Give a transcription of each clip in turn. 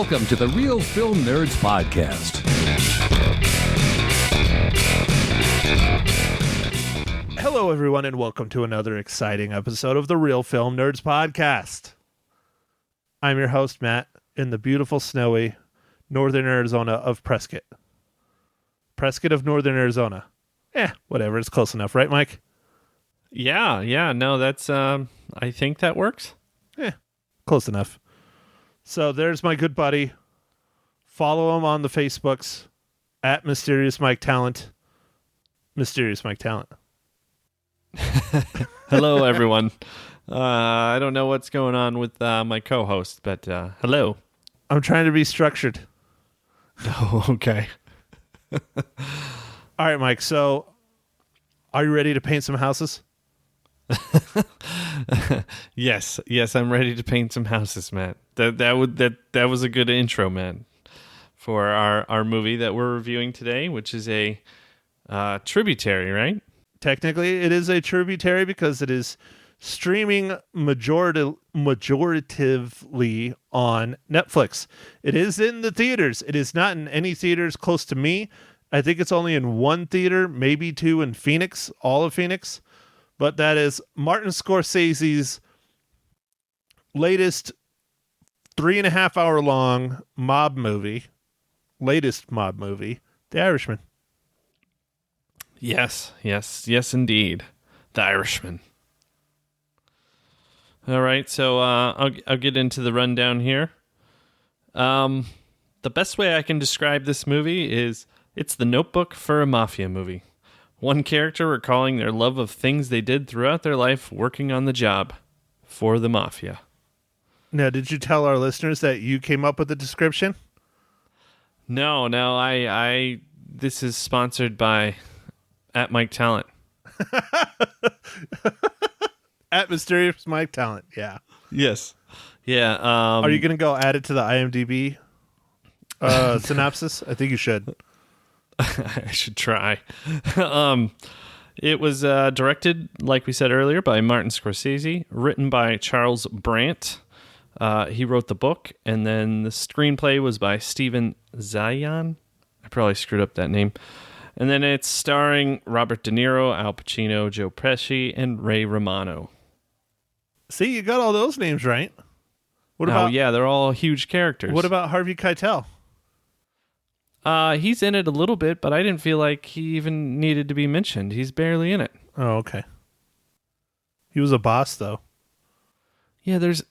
Welcome to the Real Film Nerds Podcast. Hello, everyone, and welcome to another exciting episode of the Real Film Nerds Podcast. I'm your host, Matt, in the beautiful, snowy northern Arizona of Prescott. Prescott of northern Arizona. Whatever, it's close enough, right, Mike? Yeah, no, that's, I think that works. Close enough. So there's my good buddy. Follow him on the Facebooks at Mysterious Mike Talent. Mysterious Mike Talent. Hello, everyone. I don't know what's going on with my co-host, but hello. I'm trying to be structured. Oh, okay. All right, Mike. So are you ready to paint some houses? Yes, I'm ready to paint some houses, Matt. That was a good intro, man, for our movie that we're reviewing today, which is a Tributary, right? Technically, it is a Tributary because it is streaming majoritively on Netflix. It is in the theaters. It is not in any theaters close to me. I think it's only in one theater, maybe two in Phoenix, all of Phoenix. But that is Martin Scorsese's latest 3.5 hour long mob movie, The Irishman. Yes, indeed. The Irishman. All right, so I'll get into the rundown here. The best way I can describe this movie is it's the Notebook for a mafia movie. One character recalling their love of things they did throughout their life working on the job for the mafia. Now, did you tell our listeners that you came up with the description? No, I this is sponsored by at Mike Talent. At Mysterious Mike Talent, yeah. Yes. Yeah. Are you going to go add it to the IMDb synopsis? I think you should. I should try. It was directed, like we said earlier, by Martin Scorsese, written by Charles Brandt. He wrote the book, and then the screenplay was by Steven Zayan. I probably screwed up that name. And then it's starring Robert De Niro, Al Pacino, Joe Pesci, and Ray Romano. See, you got all those names right. What about? Yeah, they're all huge characters. What about Harvey Keitel? He's in it a little bit, but I didn't feel like he even needed to be mentioned. He's barely in it. Oh, okay. He was a boss, though. Yeah, there's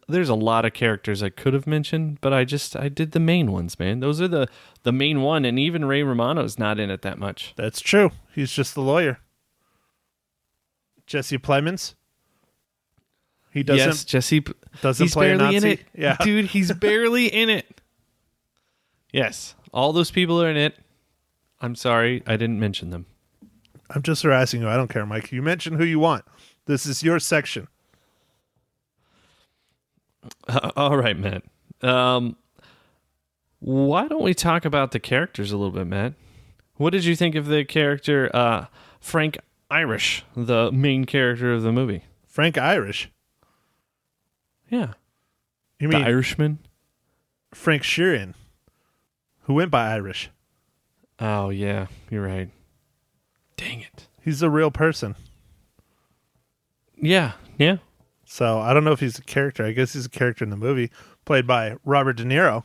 a lot of characters I could have mentioned, but I did the main ones, man. Those are the main one, and even Ray Romano's not in it that much. That's true. He's just the lawyer. Jesse Plemons. He doesn't. Yes, Jesse doesn't he's play a barely Nazi. in it. Yeah, dude, he's barely in it. Yes, all those people are in it. I'm sorry, I didn't mention them. I'm just harassing you. I don't care, Mike. You mention who you want. This is your section. All right, Matt. Why don't we talk about the characters a little bit, Matt? What did you think of the character Frank Irish, the main character of the movie? Frank Irish? Yeah. You mean the Irishman? Frank Sheeran, who went by Irish. Oh, yeah. You're right. Dang it. He's a real person. Yeah. So I don't know if he's a character. I guess he's a character in the movie, played by Robert De Niro.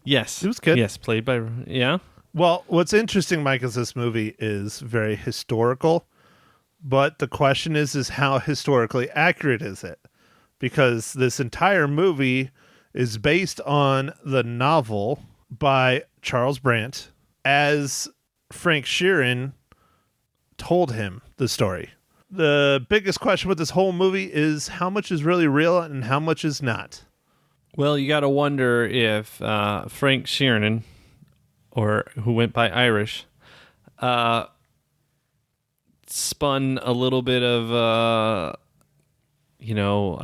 Yes. He was good. Yes, played by... Yeah? Well, what's interesting, Mike, is this movie is very historical, but the question is how historically accurate is it? Because this entire movie is based on the novel by Charles Brandt as Frank Sheeran told him the story. The biggest question with this whole movie is how much is really real and how much is not. Well, you got to wonder if Frank Sheeran, or who went by Irish, spun a little bit of, I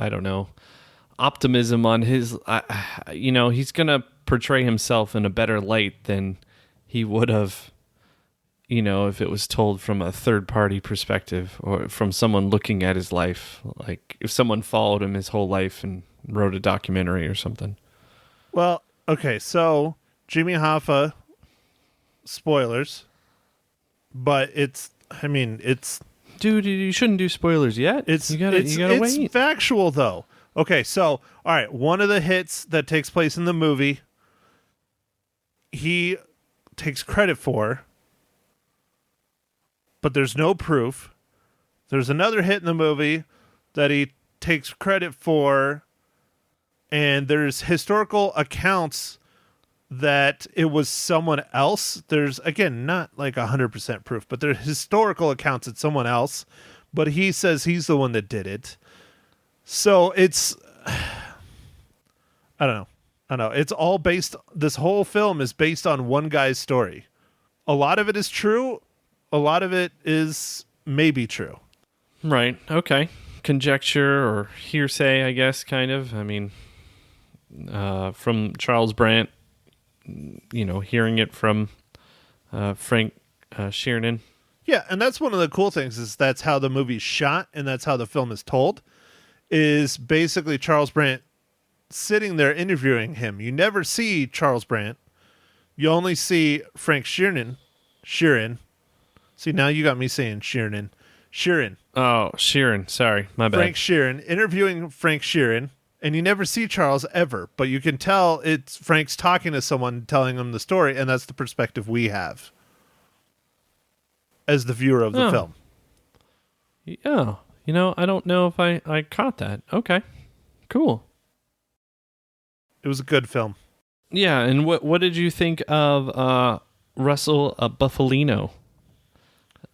don't know, optimism on his, he's going to portray himself in a better light than he would have, if it was told from a third-party perspective or from someone looking at his life. Like, if someone followed him his whole life and wrote a documentary or something. Well, okay, so Jimmy Hoffa, spoilers, but it's Dude, you shouldn't do spoilers yet. You gotta wait. It's factual though. Okay, so all right, one of the hits that takes place in the movie, he takes credit for, but there's no proof. There's another hit in the movie that he takes credit for, and there's historical accounts that it was someone else. There's, again, not like 100% proof, but there's historical accounts it's someone else, but he says he's the one that did it. So it's, I don't know. It's all this whole film is based on one guy's story. A lot of it is true. A lot of it is maybe true. Right. Okay. Conjecture or hearsay, I guess, kind of. I mean, from Charles Brandt, hearing it from Frank Sheeran. Yeah, and that's one of the cool things is that's how the movie's shot and that's how the film is told, is basically Charles Brandt sitting there interviewing him. You never see Charles Brandt. You only see Frank Sheeran. See, now you got me saying Sheeran. Oh, Sheeran. Sorry, my bad. Frank Sheeran, interviewing Frank Sheeran, and you never see Charles ever, but you can tell it's Frank's talking to someone, telling them the story, and that's the perspective we have as the viewer of the film. Yeah. I don't know if I caught that. Okay. Cool. It was a good film. Yeah, and what did you think of Russell Buffalino?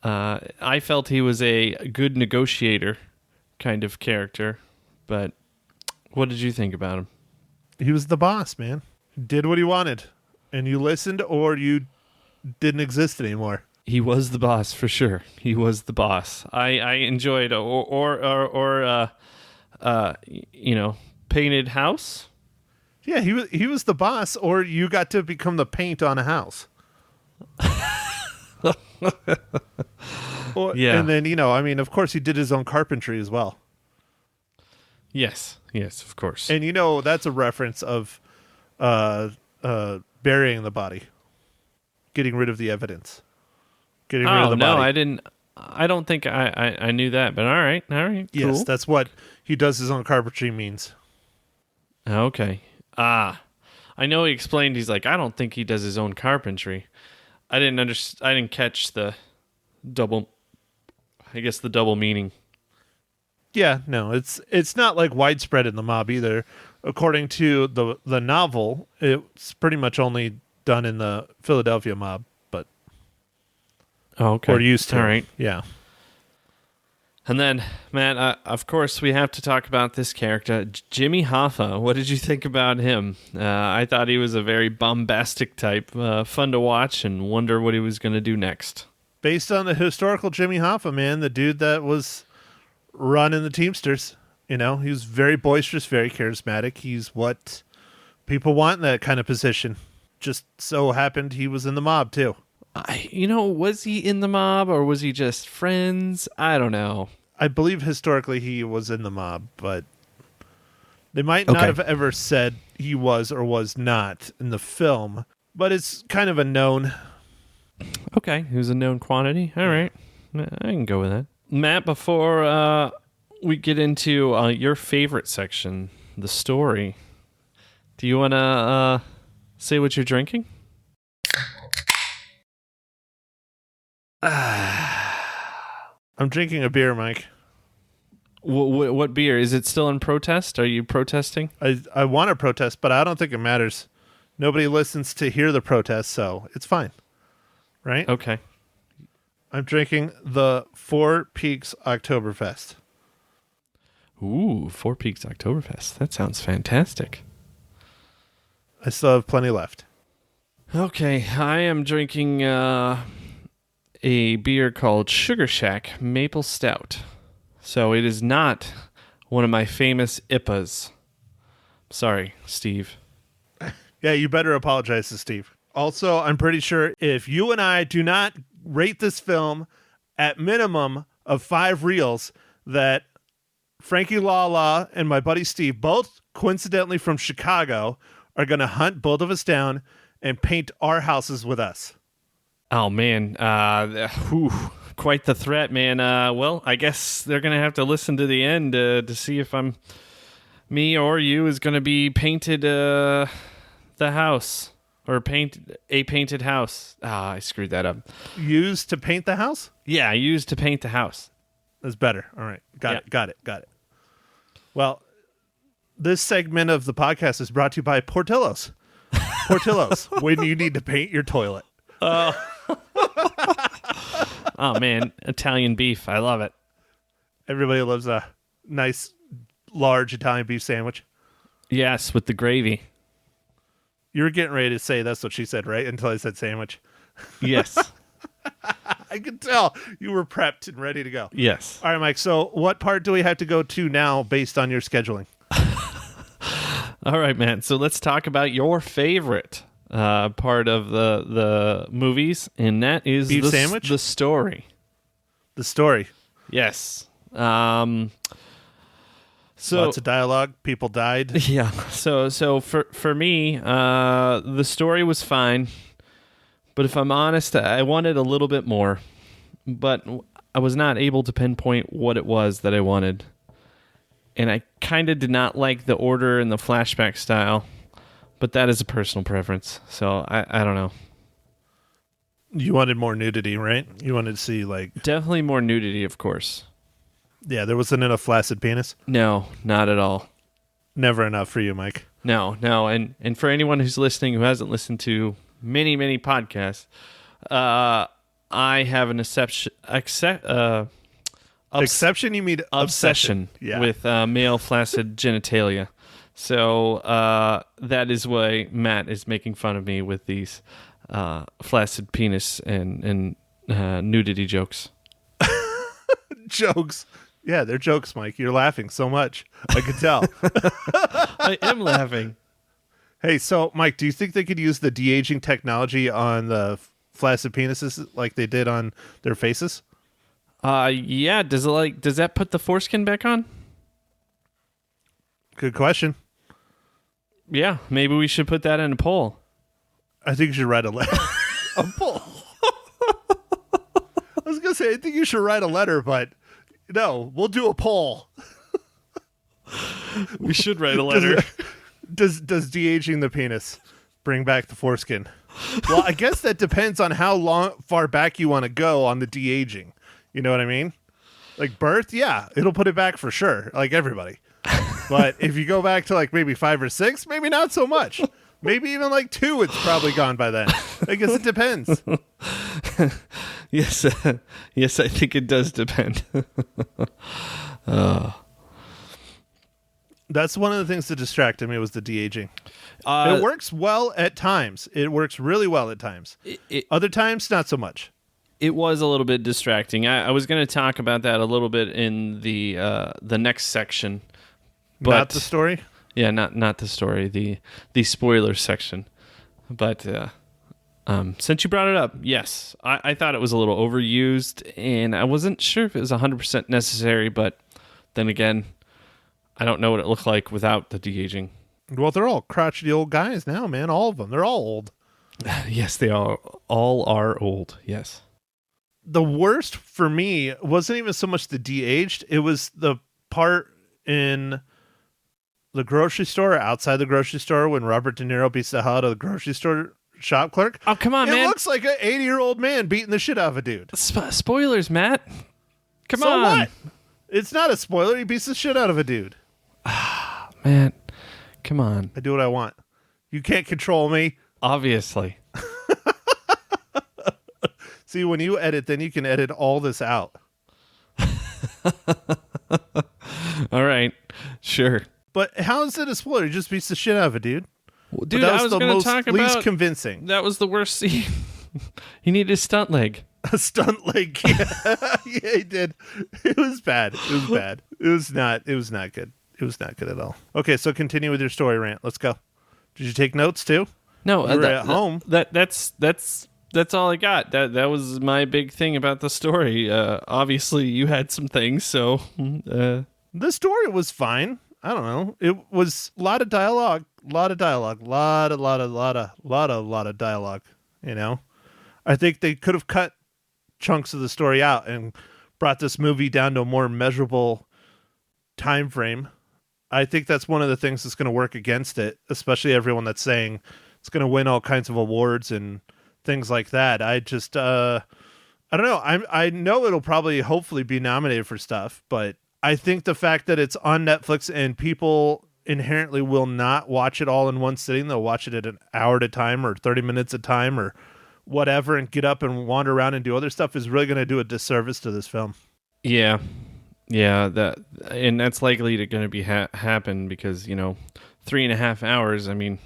I felt he was a good negotiator kind of character, but what did you think about him? He was the boss, man. He did what he wanted, and you listened or you didn't exist anymore. He was the boss for sure. He was the boss. I enjoyed painted house. Yeah, he was the boss, or you got to become the paint on a house. Yeah. And then, of course he did his own carpentry as well. Yes, of course. And that's a reference of burying the body, getting rid of the evidence, getting rid of the body. I didn't. I don't think I knew that, but all right, Yes, cool. that's what he does his own carpentry means. Okay. I know he explained. He's like, I don't think he does his own carpentry. I didn't catch the double. I guess the double meaning. Yeah, no, it's not like widespread in the mob either. According to the novel, it's pretty much only done in the Philadelphia mob, but okay, or used to. All right, yeah. And then, Matt, of course, we have to talk about this character, Jimmy Hoffa. What did you think about him? I thought he was a very bombastic type, fun to watch, and wonder what he was going to do next. Based on the historical Jimmy Hoffa, man, the dude that was running the Teamsters, he was very boisterous, very charismatic. He's what people want in that kind of position. Just so happened he was in the mob, too. Was he in the mob or was he just friends? I don't know. I believe historically he was in the mob, but they might not have ever said he was or was not in the film, but it's kind of a known. Okay, he was a known quantity. All right, I can go with that. Matt, before we get into your favorite section, the story, do you want to say what you're drinking? I'm drinking a beer, Mike. What beer? Is it still in protest? Are you protesting? I want to protest, but I don't think it matters. Nobody listens to hear the protest, so it's fine. Right? Okay. I'm drinking the Four Peaks Oktoberfest. Ooh, Four Peaks Oktoberfest. That sounds fantastic. I still have plenty left. Okay, I am drinking a beer called Sugar Shack Maple Stout. So it is not one of my famous IPAs. Sorry, Steve. Yeah, you better apologize to Steve. Also, I'm pretty sure if you and I do not rate this film at minimum of 5 reels, that Frankie Lala and my buddy Steve, both coincidentally from Chicago, are going to hunt both of us down and paint our houses with us. Oh, man. Quite the threat, man. Well, I guess they're going to have to listen to the end to see if me or you is going to be painted the house. Or a painted house. I screwed that up. Used to paint the house? Yeah, used to paint the house. That's better. All right. Got it. Well, this segment of the podcast is brought to you by Portillo's. Portillo's, when you need to paint your toilet. Oh, man. Italian beef. I love it. Everybody loves a nice, large Italian beef sandwich. Yes, with the gravy. You were getting ready to say that's what she said, right? Until I said sandwich. Yes. I could tell you were prepped and ready to go. Yes. All right, Mike. So what part do we have to go to now based on your scheduling? All right, man. So let's talk about your favorite part of the movies, and that is beef sandwich? The story. The story. Yes. So lots of dialogue. People died. Yeah. So for me, the story was fine, but if I'm honest, I wanted a little bit more, but I was not able to pinpoint what it was that I wanted, and I kind of did not like the order and the flashback style, but that is a personal preference. So I don't know. You wanted more nudity, right? You wanted to see definitely more nudity, of course. Yeah, there wasn't enough flaccid penis. No, not at all. Never enough for you, Mike. No, and for anyone who's listening who hasn't listened to many podcasts, I have an exception. Exception? You mean obsession yeah. with male flaccid genitalia. So that is why Matt is making fun of me with these flaccid penis and nudity jokes. Jokes. Yeah, they're jokes, Mike. You're laughing so much. I could tell. I am laughing. Hey, so, Mike, do you think they could use the de-aging technology on the flaccid penises like they did on their faces? Yeah. Does that put the foreskin back on? Good question. Yeah, maybe we should put that in a poll. I think you should write a letter. A poll. I was going to say, I think you should write a letter, but no, we'll do a poll. We should write a letter. Does de-aging the penis bring back the foreskin? Well, I guess that depends on how far back you want to go on the de-aging. You know what I mean? Like birth, yeah, it'll put it back for sure, like everybody. But if you go back to maybe 5 or 6, maybe not so much. Maybe even 2, it's probably gone by then. I guess it depends. Yes, yes, I think it does depend. That's one of the things that distracted me was the de-aging. It works well at times. It works really well at times. Other times, not so much. It was a little bit distracting. I was going to talk about that a little bit in the next section. But, not the story? Yeah, not the story, the spoiler section. But since you brought it up, yes, I thought it was a little overused, and I wasn't sure if it was 100% necessary, but then again, I don't know what it looked like without the de-aging. Well, they're all crotchety old guys now, man. All of them. They're all old. Yes, they all are old, yes. The worst for me wasn't even so much the de-aged. It was the part in the grocery store, outside the grocery store, when Robert De Niro beats the hell out of the grocery store shop clerk. Oh, come on, man. It looks like an 80-year-old man beating the shit out of a dude. Spoilers, Matt. Come on. So what? It's not a spoiler. He beats the shit out of a dude. Man, come on. I do what I want. You can't control me. Obviously. See, when you edit, then you can edit all this out. All right. Sure. But how is it a spoiler? He just beats the shit out of a dude. Well, dude, I was going to talk about... least convincing. That was the worst scene. He needed a stunt leg. A stunt leg. Yeah. Yeah, he did. It was bad. It was bad. It was not good. It was not good at all. Okay, so continue with your story rant. Let's go. Did you take notes too? No, you were at home. That's all I got. That was my big thing about the story. Obviously, you had some things, so The story was fine. I don't know. It was a lot of dialogue, lot of dialogue. You know, I think they could have cut chunks of the story out and brought this movie down to a more measurable time frame. I think that's one of the things that's going to work against it, especially everyone that's saying it's going to win all kinds of awards and things like that. I just, I don't know. I know it'll probably hopefully be nominated for stuff, but I think the fact that it's on Netflix and people inherently will not watch it all in one sitting, they'll watch it at an hour at a time or 30 minutes at a time or whatever and get up and wander around and do other stuff is really going to do a disservice to this film. Yeah. Yeah, that's likely to going to be happen because, 3.5 hours. I mean,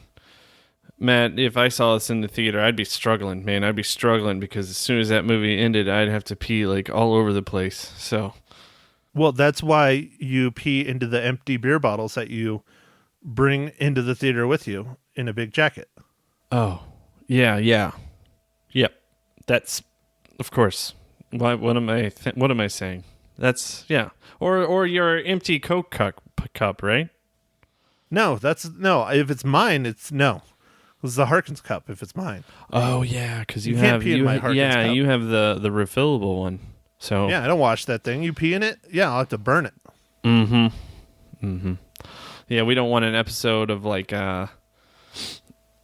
Matt, if I saw this in the theater, I'd be struggling, man. I'd be struggling because as soon as that movie ended, I'd have to pee like all over the place. So, well, that's why you pee into the empty beer bottles that you bring into the theater with you in a big jacket. Oh, yeah. Yep. That's, of course. What am I saying? That's, yeah. Or your empty Coke cup, right? No, if it's mine, it's no. This is the Harkins cup if it's mine. Oh, yeah, because you can't have pee in my Harkins cup. You have the refillable one. So yeah, I don't wash that thing. You pee in it? Yeah, I'll have to burn it. Mm-hmm. Yeah, we don't want an episode of like Dumb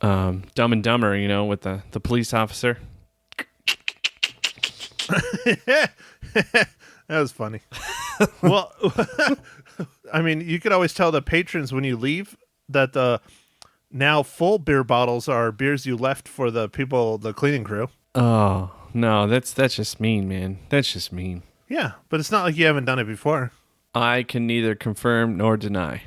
and Dumber, with the police officer. That was funny. Well, I mean, you could always tell the patrons when you leave that the now full beer bottles are beers you left for the cleaning crew. Oh, no, that's just mean, man. That's just mean. Yeah, but it's not like you haven't done it before. I can neither confirm nor deny.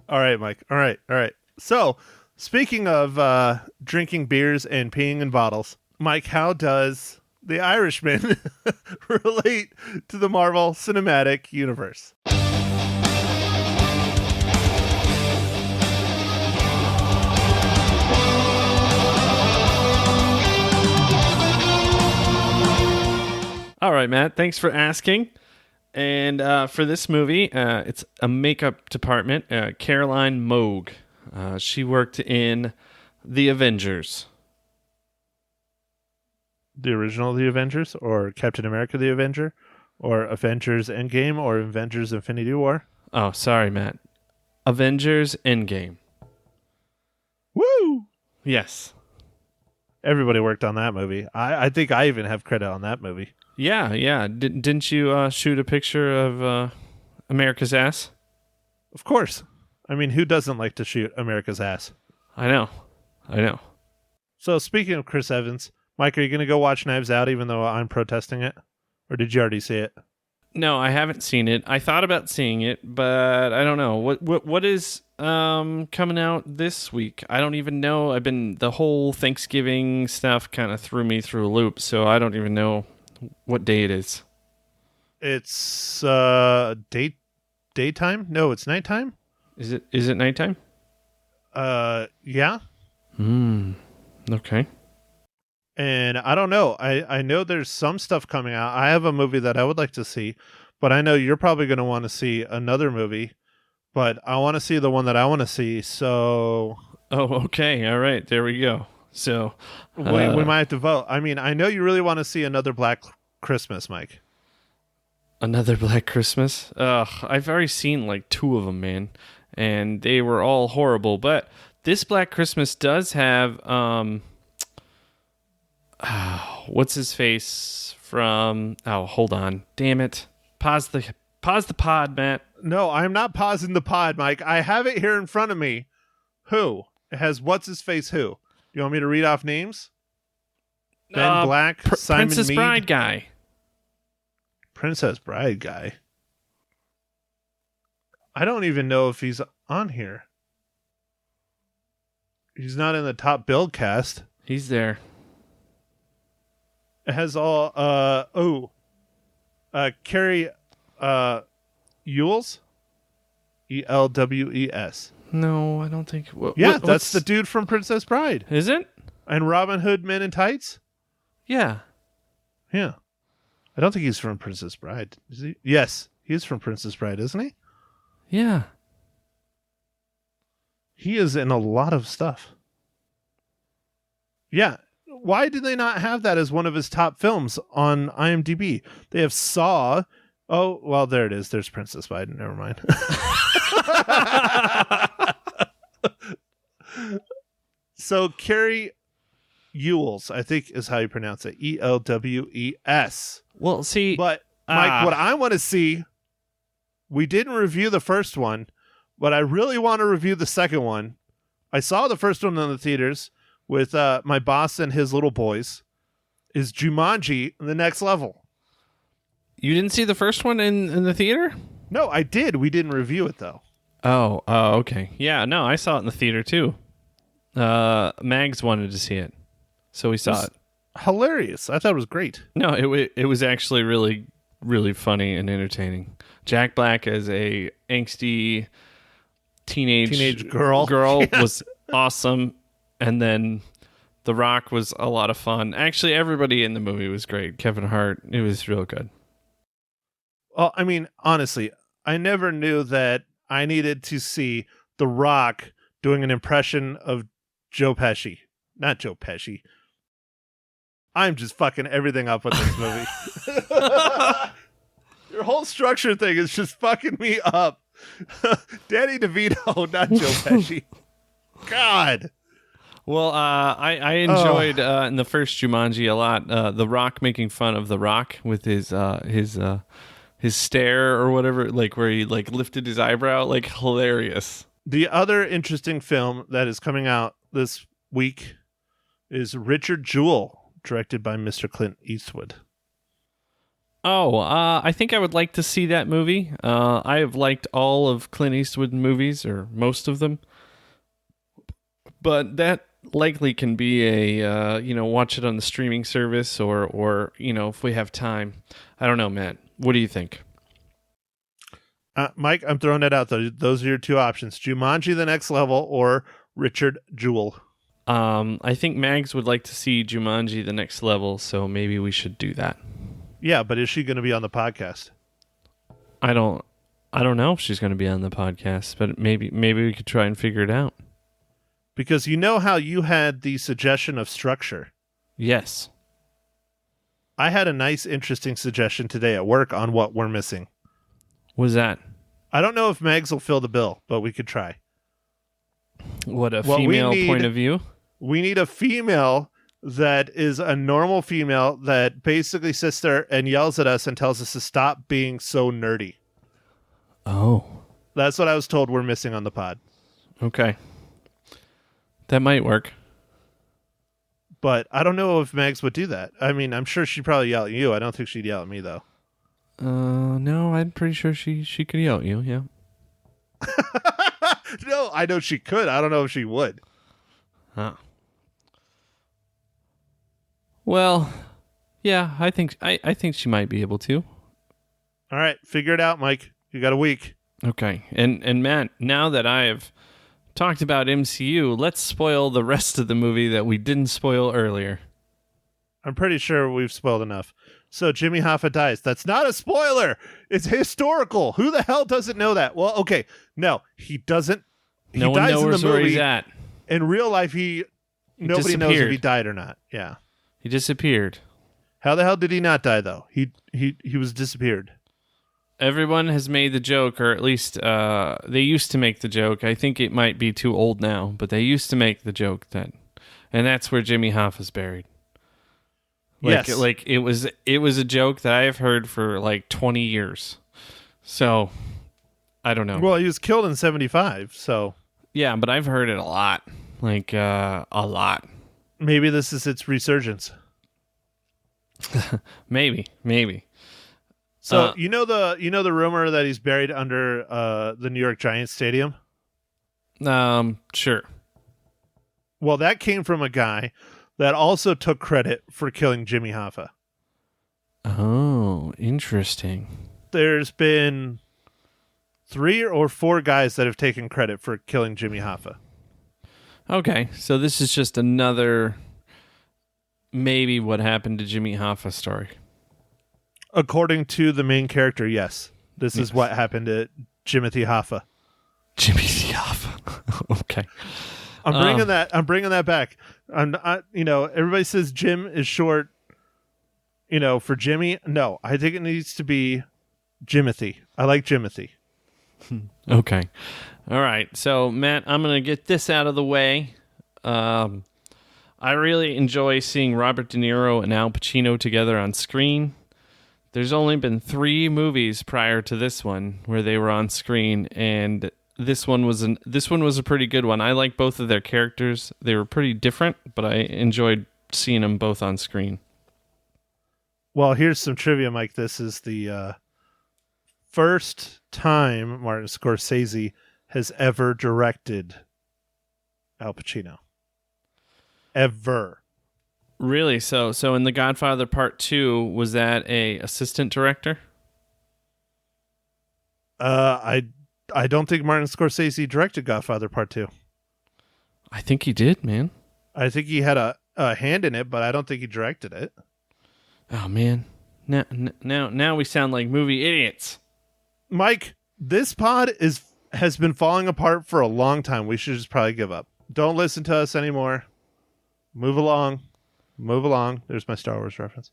All right, Mike. All right. So, speaking of drinking beers and peeing in bottles, Mike, how does The Irishman relate to the Marvel Cinematic Universe? All right, Matt. Thanks for asking. And for this movie, it's a makeup department, Caroline Moog. She worked in The Avengers. The original The Avengers, or Captain America the Avenger, or Avengers Endgame, or Avengers Infinity War? Oh, sorry, Matt. Avengers Endgame. Woo! Yes. Everybody worked on that movie. I think I even have credit on that movie. Yeah. Didn't you shoot a picture of America's ass? Of course. I mean, who doesn't like to shoot America's ass? I know. So speaking of Chris Evans, Mike, are you going to go watch Knives Out even though I'm protesting it? Or did you already see it? No, I haven't seen it. I thought about seeing it, but I don't know. What is coming out this week? I don't even know. The whole Thanksgiving stuff kind of threw me through a loop, so I don't even know what day it is. It's daytime? No, it's nighttime. Is it nighttime? Yeah. Okay. And I don't know. I know there's some stuff coming out. I have a movie that I would like to see, but I know you're probably going to want to see another movie, but I want to see the one that I want to see. So. Oh, okay. All right. There we go. So we might have to vote. I mean, I know you really want to see another Black Christmas, Mike. Another Black Christmas? Ugh, I've already seen like 2 of them, man, and they were all horrible. But this Black Christmas does have what's his face from? Oh, hold on, damn it! Pause the pod, Matt. No, I'm not pausing the pod, Mike. I have it here in front of me. Who? It has what's his face? Who? You want me to read off names? Ben Black, Simon Princess Mead. Bride guy. Princess Bride guy. I don't even know if he's on here. He's not in the top build cast. He's there. It has all Carrie Ewells. Elwes. No, I don't think. That's the dude from Princess Bride. Is it? And Robin Hood Men in Tights? Yeah. Yeah. I don't think he's from Princess Bride. Is he? Yes, he's from Princess Bride, isn't he? Yeah. He is in a lot of stuff. Yeah. Why did they not have that as one of his top films on IMDb? They have Saw. Oh, well, there it is. There's Princess Bride. Never mind. So Carrie Ewells, I think is how you pronounce it. Ewes. Well, see, But Mike, what I want to see, we didn't review the first one, but I really want to review the second one. I saw the first one in the theaters with my boss and his little boys. Is Jumanji the next level? you didn't see the first one in the theater? No, I did. We didn't review it though. Oh, okay. Yeah, no, I saw it in the theater too. Mags wanted to see it, so we saw it. Hilarious. I thought it was great. No, it was actually really, really funny and entertaining. Jack Black as a angsty teenage girl was awesome, and then The Rock was a lot of fun. Actually, everybody in the movie was great. Kevin Hart, it was real good. Well, I mean, honestly, I never knew that I needed to see The Rock doing an impression of Joe Pesci. Not Joe Pesci. I'm just fucking everything up with this movie. Your whole structure thing is just fucking me up. Danny DeVito, not Joe Pesci. God. Well, I enjoyed in the first Jumanji a lot. The Rock making fun of The Rock with his stare or whatever, like where he like lifted his eyebrow, like hilarious. The other interesting film that is coming out this week is Richard Jewell, directed by Mr. Clint Eastwood. Oh, I think I would like to see that movie. I have liked all of Clint Eastwood movies, or most of them. But that likely can be a, watch it on the streaming service or if we have time. I don't know, Matt. What do you think? Mike, I'm throwing it out. Those are your two options. Jumanji The Next Level or Richard Jewell. I think Mags would like to see Jumanji The Next Level, so maybe we should do that. Yeah, but is she going to be on the podcast? I don't know if she's going to be on the podcast, but maybe we could try and figure it out. Because you know how you had the suggestion of structure? Yes. I had a nice, interesting suggestion today at work on what we're missing. What was that? I don't know if Megs will fill the bill, but we could try. What, a female point of view? We need a female that is a normal female that basically sits there and yells at us and tells us to stop being so nerdy. Oh. That's what I was told we're missing on the pod. Okay. That might work. But I don't know if Megs would do that. I mean, I'm sure she'd probably yell at you. I don't think she'd yell at me, though. No, I'm pretty sure she could yell at you, yeah. No, I know she could. I don't know if she would. Huh. Well, yeah, I think she might be able to. All right, figure it out, Mike. You got a week. Okay. And Matt, now that I have talked about MCU, let's spoil the rest of the movie that we didn't spoil earlier. I'm pretty sure we've spoiled enough. So Jimmy Hoffa dies. That's not a spoiler. It's historical. Who the hell doesn't know that? Well, okay. No, he doesn't. No one knows where he's at. In real life, nobody knows if he died or not. Yeah. He disappeared. How the hell did he not die, though? He was disappeared. Everyone has made the joke, or at least they used to make the joke. I think it might be too old now, but they used to make the joke and that's where Jimmy Hoffa's buried. Yes. Like it was a joke that I have heard for like 20 years. So, I don't know. Well, he was killed in 1975, so. Yeah, but I've heard it a lot. Like, a lot. Maybe this is its resurgence. Maybe. So, you know the rumor that he's buried under the New York Giants stadium? Sure. Well, that came from a guy that also took credit for killing Jimmy Hoffa. Oh, interesting. There's been 3 or 4 guys that have taken credit for killing Jimmy Hoffa. Okay, so this is just another maybe what happened to Jimmy Hoffa story. According to the main character, yes. This is what happened to Jimothy Hoffa. Jimmy Hoffa. Okay. I'm bringing that back. Everybody says Jim is short, for Jimmy. No, I think it needs to be Jimothy. I like Jimothy. Okay. All right. So, Matt, I'm going to get this out of the way. I really enjoy seeing Robert De Niro and Al Pacino together on screen. There's only been 3 movies prior to this one where they were on screen, and this one was a pretty good one. I like both of their characters. They were pretty different, but I enjoyed seeing them both on screen. Well, here's some trivia, Mike. This is the first time Martin Scorsese has ever directed Al Pacino. Ever. Really? So in The Godfather Part 2, was that a assistant director? I don't think Martin Scorsese directed Godfather Part 2. I think he did, man. I think he had a hand in it, but I don't think he directed it. Oh, man. Now we sound like movie idiots. Mike, this pod has been falling apart for a long time. We should just probably give up. Don't listen to us anymore. Move along. There's my Star Wars reference.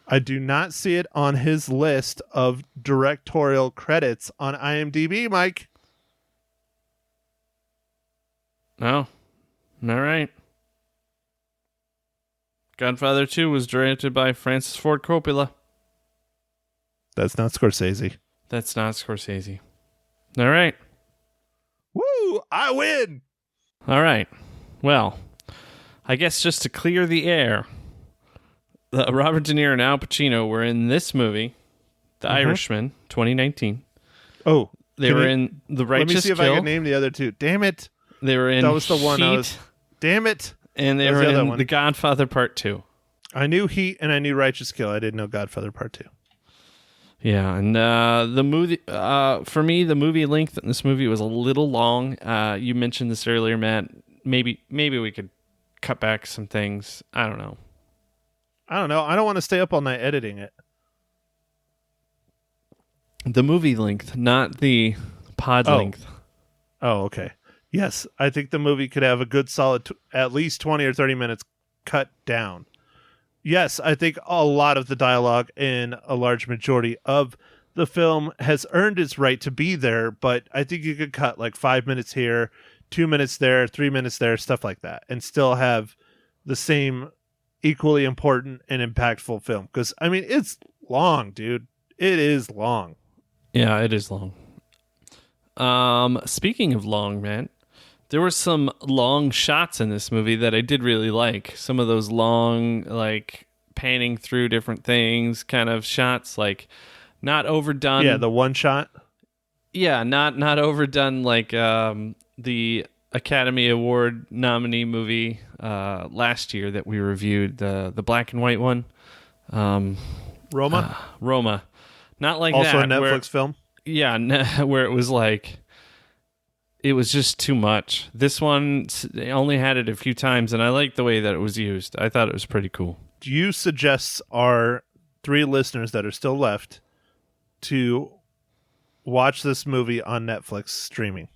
I do not see it on his list of directorial credits on IMDb, Mike. No. All right. Godfather 2 was directed by Francis Ford Coppola. That's not Scorsese. That's not Scorsese. All right. Woo! I win! All right. Well, I guess just to clear the air, Robert De Niro and Al Pacino were in this movie, The Irishman, 2019. Oh. They were in The Righteous Let me see if Kill. I can name the other two. Damn it. They were in That was the one I Heat, was... Damn it. And they were in The Godfather Part 2. I knew Heat and I knew Righteous Kill. I didn't know Godfather Part 2. Yeah, and the movie, for me, the movie length in this movie was a little long. You mentioned this earlier, Matt. Maybe we could cut back some things. I don't know. I don't want to stay up all night editing it. The movie length, not the pod length. Oh, okay. Yes, I think the movie could have a good solid at least 20 or 30 minutes cut down. Yes, I think a lot of the dialogue and a large majority of the film has earned its right to be there, but I think you could cut like 5 minutes here, 2 minutes there, 3 minutes there, stuff like that, and still have the same equally important and impactful film. Because, I mean, it's long, dude. It is long. Yeah, it is long. Speaking of long, man, there were some long shots in this movie that I did really like. Some of those long, like, panning through different things kind of shots, like, not overdone. Yeah, the one shot. Yeah, not overdone like the Academy Award nominee movie last year that we reviewed, the black and white one. Roma? Roma. Not like also that. Also a Netflix film? Yeah, where it was like, it was just too much. This one, they only had it a few times, and I liked the way that it was used. I thought it was pretty cool. Do you suggest our 3 listeners that are still left to watch this movie on Netflix streaming?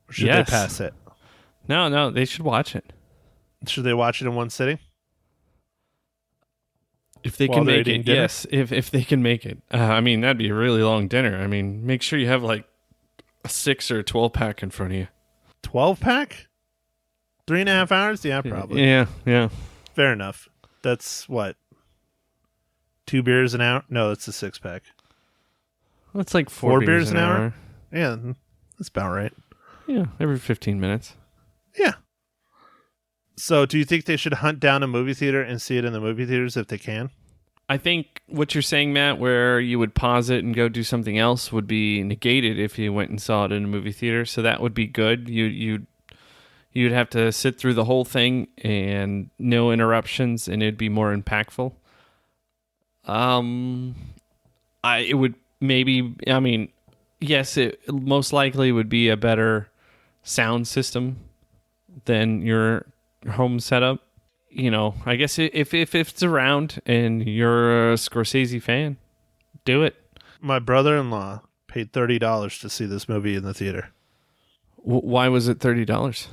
Or should they pass it? No, they should watch it. Should they watch it in one sitting? If they can make it, yes. If they can make it. I mean, that'd be a really long dinner. I mean, make sure you have like a 6 or a 12-pack in front of you. 12-pack? 3.5 hours? Yeah, probably. Yeah. Fair enough. That's what? 2 beers an hour? No, that's a 6-pack. Well, it's like 4 beers an hour. Yeah, that's about right. Yeah, every 15 minutes. Yeah. So do you think they should hunt down a movie theater and see it in the movie theaters if they can? I think what you're saying, Matt, where you would pause it and go do something else, would be negated if you went and saw it in a movie theater. So that would be good. You'd have to sit through the whole thing and no interruptions, and it'd be more impactful. It would maybe. I mean, yes, it most likely would be a better sound system than your home setup. I guess if it's around and you're a Scorsese fan, do it. My brother-in-law paid $30 to see this movie in the theater. Why was it $30?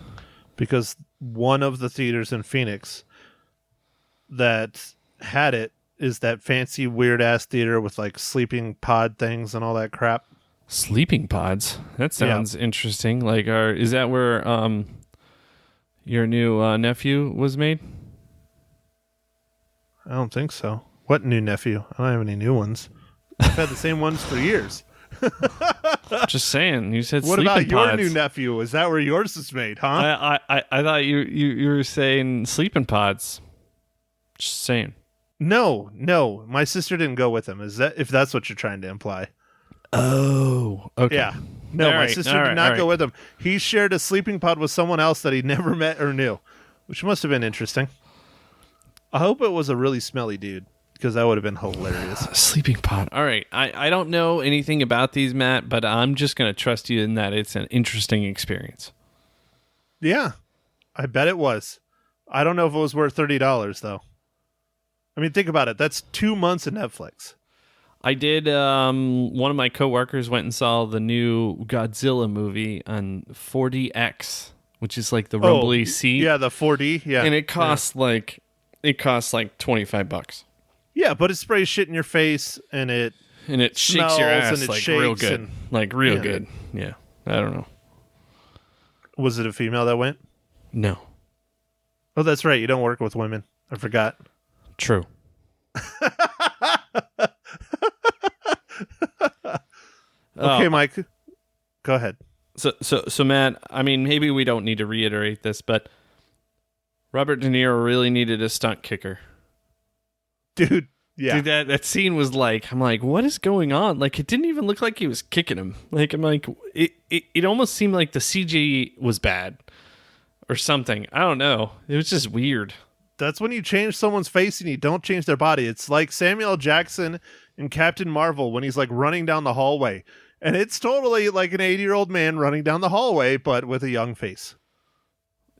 Because one of the theaters in Phoenix that had it is that fancy weird-ass theater with like sleeping pod things and all that crap. Sleeping pods? That sounds interesting. Like, is that where your new nephew was made? I don't think so. What new nephew? I don't have any new ones. I've had the same ones for years. Just saying. You said what sleeping about your pods. new nephew? Is that where yours is made, huh? I thought you were saying sleeping pods. Just saying. No. My sister didn't go with him. Is that if that's what you're trying to imply? Oh, okay. Yeah. No, my sister did not go with him. He shared a sleeping pod with someone else that he never met or knew, which must have been interesting. I hope it was a really smelly dude, because that would have been hilarious. Sleeping pod. All right. I don't know anything about these, Matt, but I'm just going to trust you in that it's an interesting experience. Yeah, I bet it was. I don't know if it was worth $30, though. I mean, think about it. That's 2 months of Netflix. I did. One of my coworkers went and saw the new Godzilla movie on 4DX, which is like the rumbly seat. Yeah, the 4D. Yeah, and it costs like $25. Yeah, but it sprays shit in your face and it shakes your ass and it like shakes real good, good. Yeah, I don't know. Was it a female that went? No. Oh, that's right. You don't work with women. I forgot. True. Okay, Mike, go ahead. So Matt, I mean, maybe we don't need to reiterate this, but Robert De Niro really needed a stunt kicker. Dude, yeah. Dude, that scene was like, I'm like, what is going on? Like, it didn't even look like he was kicking him. Like, I'm like, it almost seemed like the CG was bad or something. I don't know. It was just weird. That's when you change someone's face and you don't change their body. It's like Samuel L. Jackson in Captain Marvel when he's like running down the hallway. And it's totally like an 80-year-old man running down the hallway, but with a young face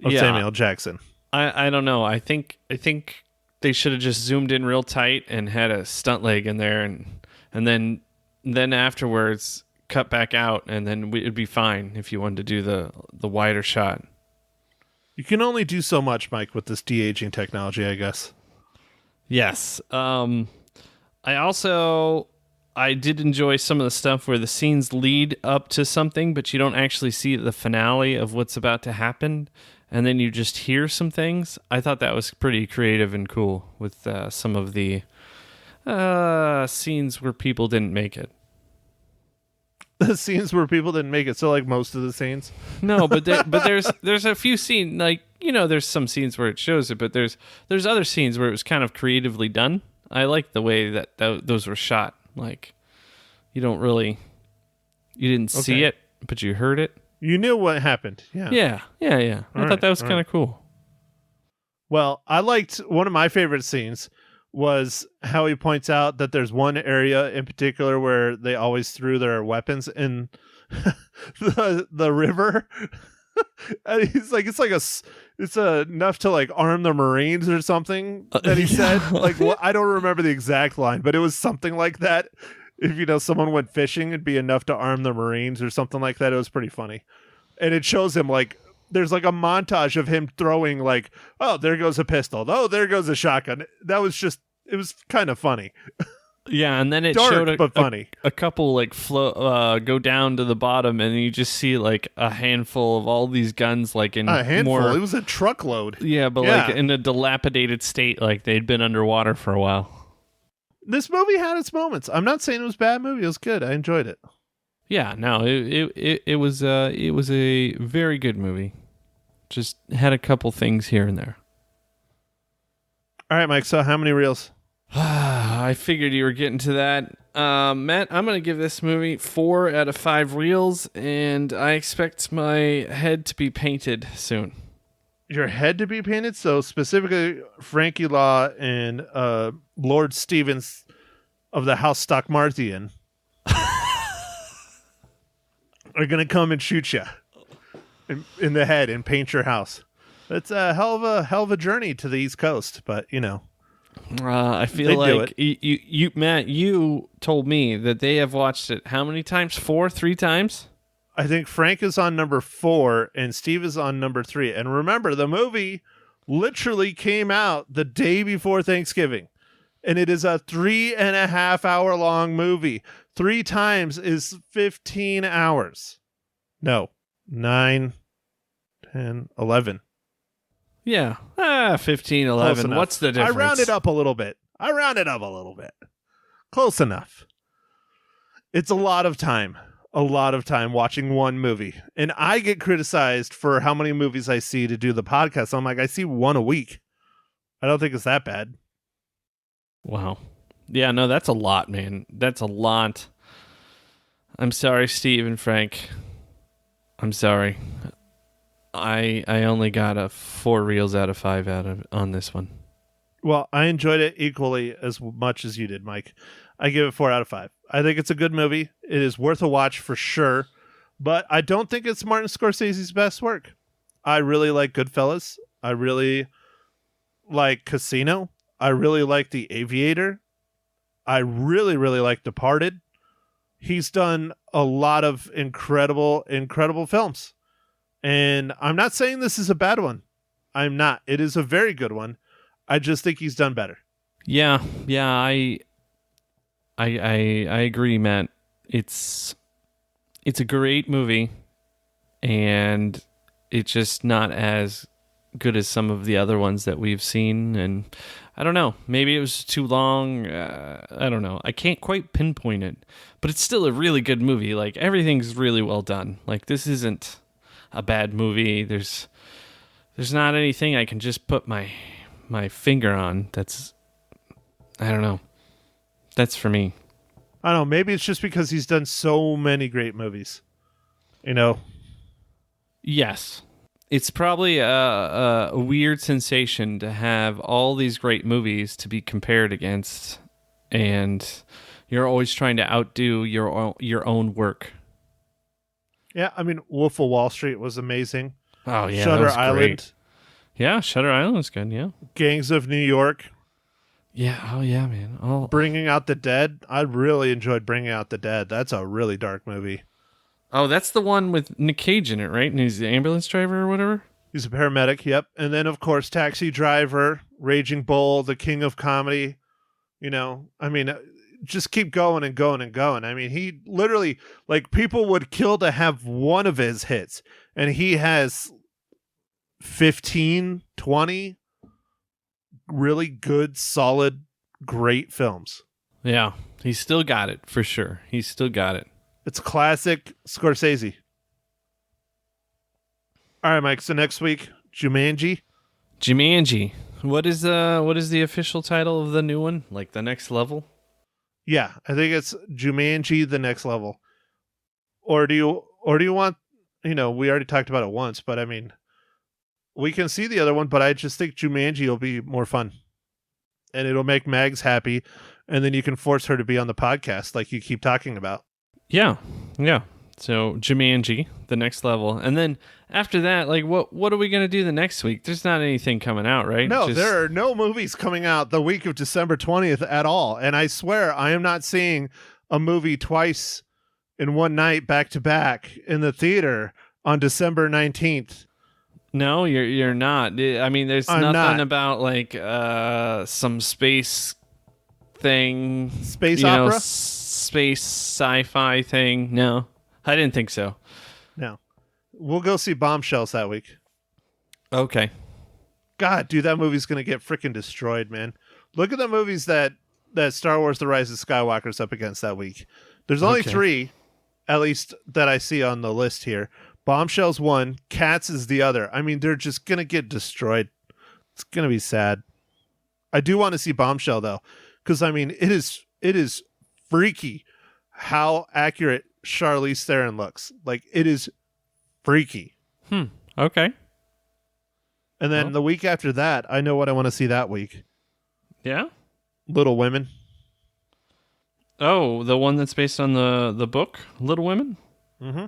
of Samuel L. Jackson. I don't know. I think they should have just zoomed in real tight and had a stunt leg in there, and then afterwards cut back out, and then it'd be fine if you wanted to do the wider shot. You can only do so much, Mike, with this de-aging technology, I guess. Yes. I did enjoy some of the stuff where the scenes lead up to something, but you don't actually see the finale of what's about to happen, and then you just hear some things. I thought that was pretty creative and cool with some of the scenes where people didn't make it. The scenes where people didn't make it, so like most of the scenes? No, but there's a few scenes, like, there's some scenes where it shows it, but there's other scenes where it was kind of creatively done. I like the way that those were shot. Like, you didn't see it, but you heard it. You knew what happened. Yeah. Yeah. I thought that was kind of cool. Well, I liked one of my favorite scenes was how he points out that there's one area in particular where they always threw their weapons in the river. And he's like, it's enough to like arm the Marines or something that he said. Like, well, I don't remember the exact line, but it was something like that. If someone went fishing, it'd be enough to arm the Marines or something like that. It was pretty funny, and it shows him like there's like a montage of him throwing like, oh, there goes a pistol, oh, there goes a shotgun. That was just, it was kind of funny. Yeah, and then it Dark, showed but funny. A couple like go down to the bottom, and you just see like a handful of all these guns, like in a handful. More, it was a truckload. Yeah, but like in a dilapidated state, like they'd been underwater for a while. This movie had its moments. I'm not saying it was a bad movie. It was good. I enjoyed it. Yeah, no, it was a very good movie. Just had a couple things here and there. All right, Mike. So how many reels? I figured you were getting to that. Matt, I'm going to give this movie 4 out of 5 reels, and I expect my head to be painted soon. Your head to be painted? So specifically, Frankie Law and Lord Stevens of the House Stockmartian are going to come and shoot you in the head and paint your house. It's a hell of a journey to the East Coast, but I feel They do like you, Matt, you told me that they have watched it how many times? 3 times? I think Frank is on number 4 and Steve is on number 3. And remember, the movie literally came out the day before Thanksgiving. And it is a 3.5 hour long movie. 3 times is 15 hours. No, 9, 10, 11. Yeah. 15, 11. What's the difference? I rounded up a little bit. Close enough. It's a lot of time watching one movie. And I get criticized for how many movies I see to do the podcast. I'm like, I see one a week. I don't think it's that bad. Wow. Yeah, no, that's a lot, man. That's a lot. I'm sorry, Steve and Frank. I'm sorry. I only got a 4 reels out of 5 on this one. Well, I enjoyed it equally as much as you did, Mike. I give it 4 out of 5. I think it's a good movie. It is worth a watch for sure, but I don't think it's Martin Scorsese's best work. I really like Goodfellas. I really like Casino. I really like The Aviator. I really, really like Departed. He's done a lot of incredible, incredible films. And I'm not saying this is a bad one. I'm not. It is a very good one. I just think he's done better. Yeah, I agree, Matt. It's a great movie, and it's just not as good as some of the other ones that we've seen. And I don't know. Maybe it was too long. I don't know. I can't quite pinpoint it, but it's still a really good movie. Like, everything's really well done. Like, this isn't a bad movie. There's not anything I can just put my finger on. That's, I don't know. That's for me. I don't know. Maybe it's just because he's done so many great movies. Yes. It's probably a weird sensation to have all these great movies to be compared against, and you're always trying to outdo your own work. Yeah, I mean, Wolf of Wall Street was amazing. Oh, yeah. Shutter Island. Great. Yeah, Shutter Island's good, yeah. Gangs of New York. Yeah, oh yeah, man. Oh. Bringing Out the Dead. I really enjoyed Bringing Out the Dead. That's a really dark movie. Oh, that's the one with Nick Cage in it, right? And he's the ambulance driver or whatever? He's a paramedic, yep. And then, of course, Taxi Driver, Raging Bull, the king of comedy. I mean, just keep going and going and going. I mean, he literally, like, people would kill to have one of his hits. And he has 15, 20 really good, solid, great films. Yeah, he's still got it, for sure. He's still got it. It's classic Scorsese. All right, Mike. So next week, Jumanji. What is the official title of the new one? Like The Next Level? Yeah, I think it's Jumanji: The Next Level. Or do you want? We already talked about it once, but I mean, we can see the other one. But I just think Jumanji will be more fun, and it'll make Mags happy, and then you can force her to be on the podcast, like you keep talking about. Yeah. So Jumanji, The Next Level, and then after that, like, what are we gonna do the next week? There's not anything coming out, right? No, there are no movies coming out the week of December 20th at all, and I swear I am not seeing a movie twice in one night back to back in the theater on December 19th. No, you're not. I mean, there's nothing about like some space thing, space opera, space sci-fi thing. No, I didn't think so. No, we'll go see Bombshells that week. Okay. God, dude, that movie's gonna get freaking destroyed, man. Look at the movies that Star Wars: The Rise of Skywalker's up against that week. There's only 3, at least, that I see on the list here. Bombshells 1, Cats is the other. I mean, they're just gonna get destroyed. It's gonna be sad. I do want to see Bombshell though, because I mean, it is freaky how accurate Charlize Theron looks. Like, it is freaky. Okay. And then the week after that, I know what I want to see that week. Yeah? Little Women. Oh, the one that's based on the book, Little Women? Mm-hmm.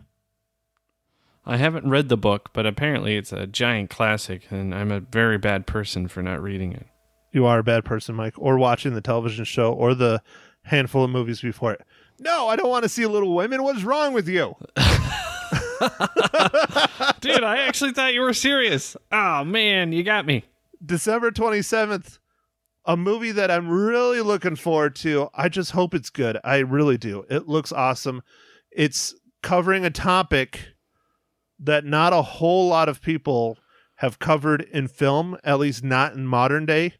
I haven't read the book, but apparently it's a giant classic, and I'm a very bad person for not reading it. You are a bad person, Mike, or watching the television show or the handful of movies before it. No, I don't want to see Little Women. What's wrong with you? Dude, I actually thought you were serious. Oh, man, you got me. December 27th, a movie that I'm really looking forward to. I just hope it's good. I really do. It looks awesome. It's covering a topic that not a whole lot of people have covered in film, at least not in modern day.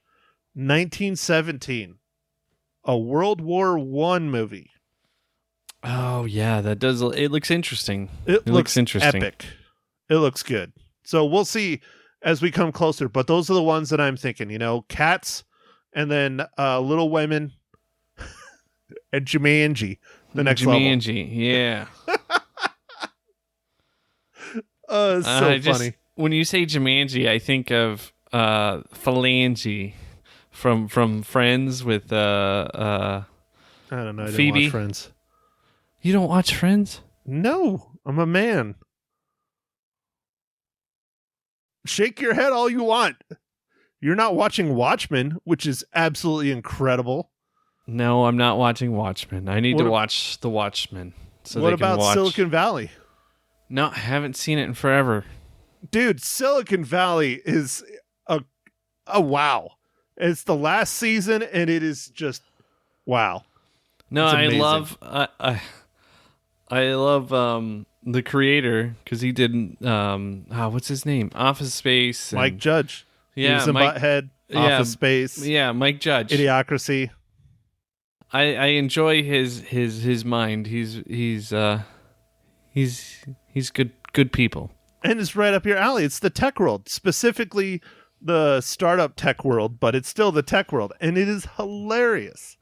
1917, a World War I movie. Oh, yeah, that does. It looks interesting. It looks interesting. Epic. It looks good. So we'll see as we come closer, but those are the ones that I'm thinking, Cats, and then Little Women, and Jumanji, the next Jumanji, yeah. It's so funny. When you say Jumanji, I think of Phalange from Friends with I don't know. I Phoebe. didn't watch Friends. You don't watch Friends? No, I'm a man. Shake your head all you want. You're not watching Watchmen, which is absolutely incredible. No, I'm not watching Watchmen. I need to watch The Watchmen. So what about Silicon Valley? No, I haven't seen it in forever. Dude, Silicon Valley is a wow. It's the last season, and it is just wow. No, I love the creator because he did what's his name? Office Space. Mike Judge. Yeah, Beavis and Butthead. Office Space. Yeah, Mike Judge. Idiocracy. I enjoy his mind. He's good people. And it's right up your alley. It's the tech world, specifically the startup tech world, but it's still the tech world, and it is hilarious.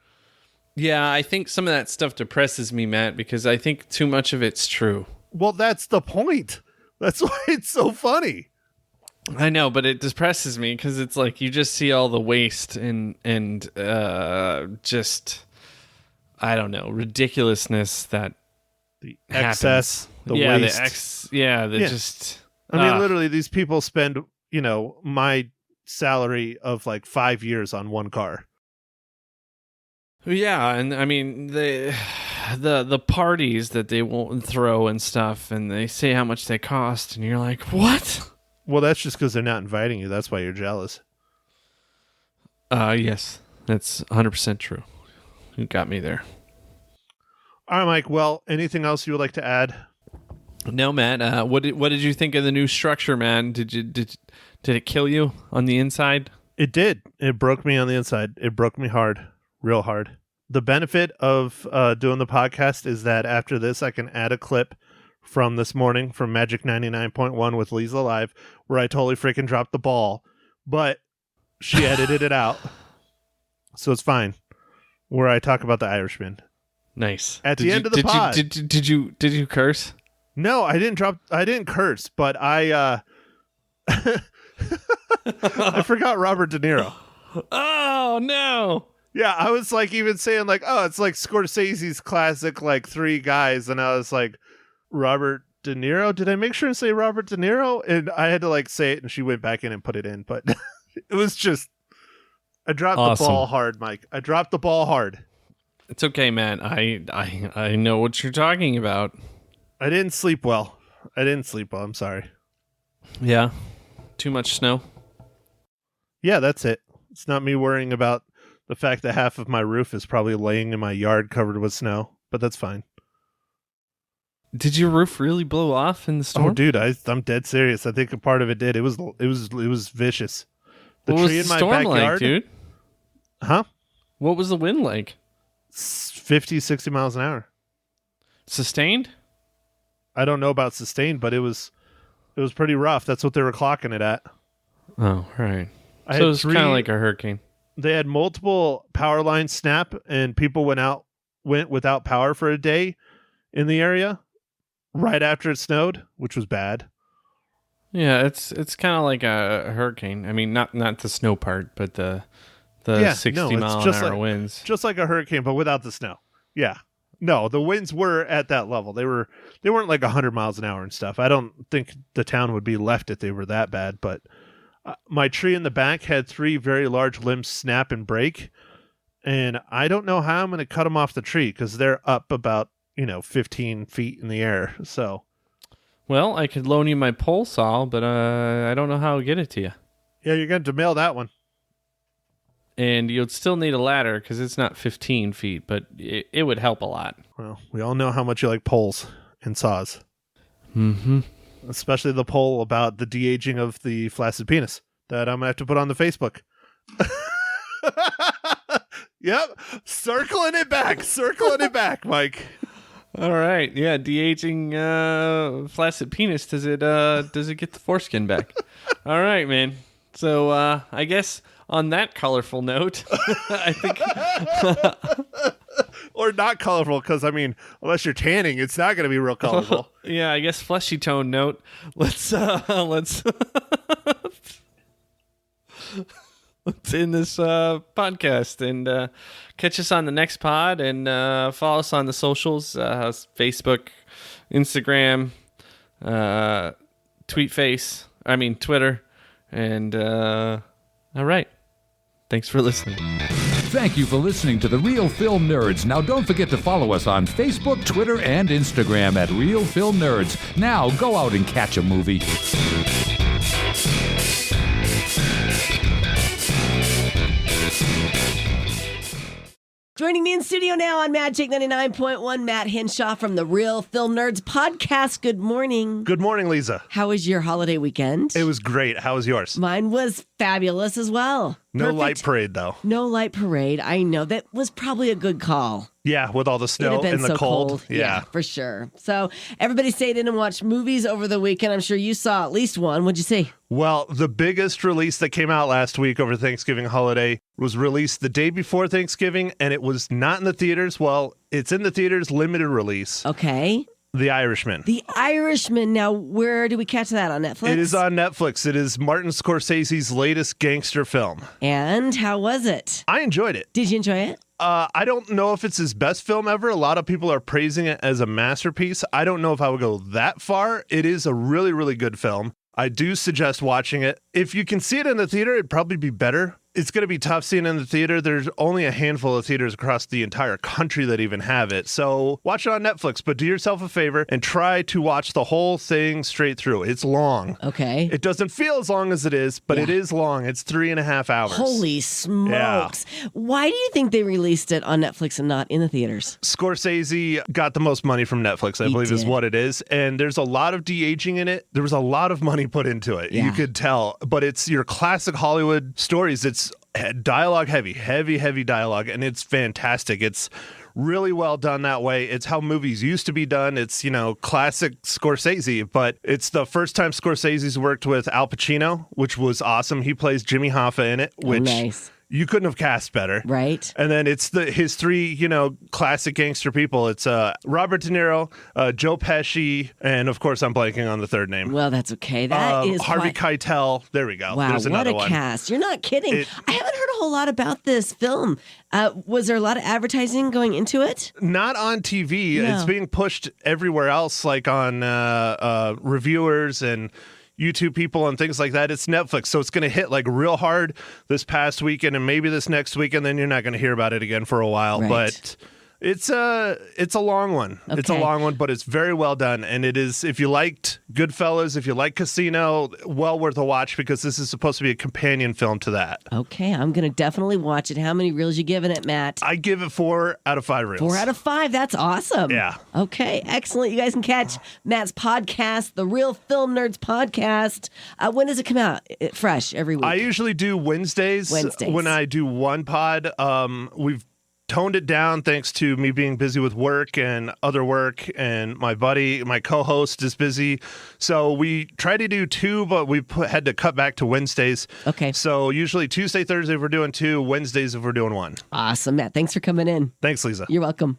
Yeah, I think some of that stuff depresses me, Matt, because I think too much of it's true. Well, that's the point. That's why it's so funny. I know, but it depresses me because it's like you just see all the waste and just, I don't know, ridiculousness that the excess, happens. Waste. Just. I mean, literally, these people spend, my salary of like 5 years on one car. Yeah, and I mean the parties that they won't throw and stuff, and they say how much they cost, and you're like, what? Well, that's just because they're not inviting you. That's why you're jealous. Yes, that's 100% true. You got me there. All right, Mike. Well, anything else you would like to add? No, Matt. What did you think of the new structure, man? Did it kill you on the inside? It did. It broke me on the inside. It broke me hard, real hard. The benefit of doing the podcast is that after this, I can add a clip from this morning from Magic 99.1 with Lisa Live, where I totally freaking dropped the ball, but she edited it out, so it's fine. Where I talk about the Irishman. Nice. At the end of the pod. Did you curse? No, I didn't curse, but I forgot Robert De Niro. Oh no. Yeah, I was like even saying like, oh, it's like Scorsese's classic like Three Guys, and I was like, Robert De Niro? Did I make sure to say Robert De Niro? And I had to like say it, and she went back in and put it in, but it was just I dropped the ball hard, Mike. I dropped the ball hard. It's okay, man. I know what you're talking about. I didn't sleep well. I'm sorry. Yeah. Too much snow? Yeah, that's it. It's not me worrying about the fact that half of my roof is probably laying in my yard covered with snow, but that's fine. Did your roof really blow off in the storm? Oh, dude, I'm dead serious. I think a part of it did. It was vicious. The what tree was in my storm backyard, like, dude? Huh? What was the wind like? 50, 60 miles an hour. Sustained? I don't know about sustained, but it was pretty rough. That's what they were clocking it at. Oh, right. So it's kind of like a hurricane. They had multiple power lines snap, and people went without power for a day in the area right after it snowed, which was bad. Yeah, it's kind of like a hurricane. I mean, not the snow part, but the 60 mile an hour winds. Just like a hurricane, but without the snow. Yeah. No, the winds were at that level. They weren't like 100 miles an hour and stuff. I don't think the town would be left if they were that bad, but my tree in the back had 3 very large limbs snap and break, and I don't know how I'm going to cut them off the tree because they're up about, 15 feet in the air. So, Well, I could loan you my pole saw, but I don't know how I'll get it to you. yeah, you're going to mail that one. And you'd still need a ladder because it's not 15 feet, but it would help a lot. Well, we all know how much you like poles and saws. Mm-hmm. Especially the poll about the de-aging of the flaccid penis that I'm going to have to put on the Facebook. Yep. Circling it back, Mike. All right. Yeah, de-aging flaccid penis. Does it get the foreskin back? All right, man. So I guess on that colorful note, I think... Or not colorful, because, unless you're tanning, it's not going to be real colorful. Yeah, I guess fleshy tone note. Let's let's end this podcast and catch us on the next pod and follow us on the socials, Facebook, Instagram, Twitter, and all right. Thanks for listening. Thank you for listening to The Real Film Nerds. Now, don't forget to follow us on Facebook, Twitter, and Instagram at Real Film Nerds. Now, go out and catch a movie. Joining me in studio now on Magic 99.1, Matt Henshaw from the Real Film Nerds podcast. Good morning. Good morning, Lisa. How was your holiday weekend? It was great. How was yours? Mine was fabulous as well. No Perfect. light parade, though. No light parade. I know. That was probably a good call. Yeah, with all the It'd snow have been and the so cold. Yeah, for sure. So everybody stayed in and watched movies over the weekend. I'm sure you saw at least one. What'd you see? Well, the biggest release that came out last week over Thanksgiving holiday was released the day before Thanksgiving, and it was not in the theaters. Well, it's in the theaters, limited release. Okay. The Irishman. The Irishman. Now, where do we catch that? On Netflix? It is on Netflix. It is Martin Scorsese's latest gangster film. And how was it? I enjoyed it. Did you enjoy it? I don't know if it's his best film ever. A lot of people are praising it as a masterpiece. I don't know if I would go that far. It is a really, really good film. I do suggest watching it. If you can see it in the theater, it'd probably be better. It's going to be tough seeing it in the theater. There's only a handful of theaters across the entire country that even have it. So watch it on Netflix, but do yourself a favor and try to watch the whole thing straight through. It's long. Okay. It doesn't feel as long as it is, but it is long. It's 3.5 hours. Holy smokes. Yeah. Why do you think they released it on Netflix and not in the theaters? Scorsese got the most money from Netflix, I believe is what it is. And there's a lot of de-aging in it. There was a lot of money put into it. Yeah. You could tell. But it's your classic Hollywood stories. It's dialogue heavy dialogue, and it's fantastic. It's really well done that way. It's how movies used to be done. It's, classic Scorsese, but it's the first time Scorsese's worked with Al Pacino, which was awesome. He plays Jimmy Hoffa in it, which nice. You couldn't have cast better. Right. And then it's his 3, classic gangster people. It's Robert De Niro, Joe Pesci, and of course I'm blanking on the third name. Well, that's okay. That is Harvey Keitel. There we go. Wow, There's another what a cast. You're not kidding. I haven't heard a whole lot about this film. Was there a lot of advertising going into it? Not on TV. No. It's being pushed everywhere else, like on reviewers and YouTube people and things like that. It's Netflix, so it's going to hit like real hard this past weekend and maybe this next week, and then you're not going to hear about it again for a while. Right. But it's a long one. Okay. It's a long one, but it's very well done. And it is, if you liked Goodfellas, if you like Casino, well worth a watch because this is supposed to be a companion film to that. Okay, I'm going to definitely watch it. How many reels you giving it, Matt? I give it 4 out of 5 reels. 4 out of 5. That's awesome. Yeah. Okay, excellent. You guys can catch Matt's podcast, the Real Film Nerds podcast. When does it come out? Fresh every week? I usually do Wednesdays. When I do one pod. We've toned it down thanks to me being busy with work and other work, and my buddy, my co-host, is busy. So we try to do 2, but we had to cut back to Wednesdays. Okay. So usually Tuesday, Thursday if we're doing 2, Wednesdays if we're doing 1. Awesome, Matt. Thanks for coming in. Thanks, Lisa. You're welcome.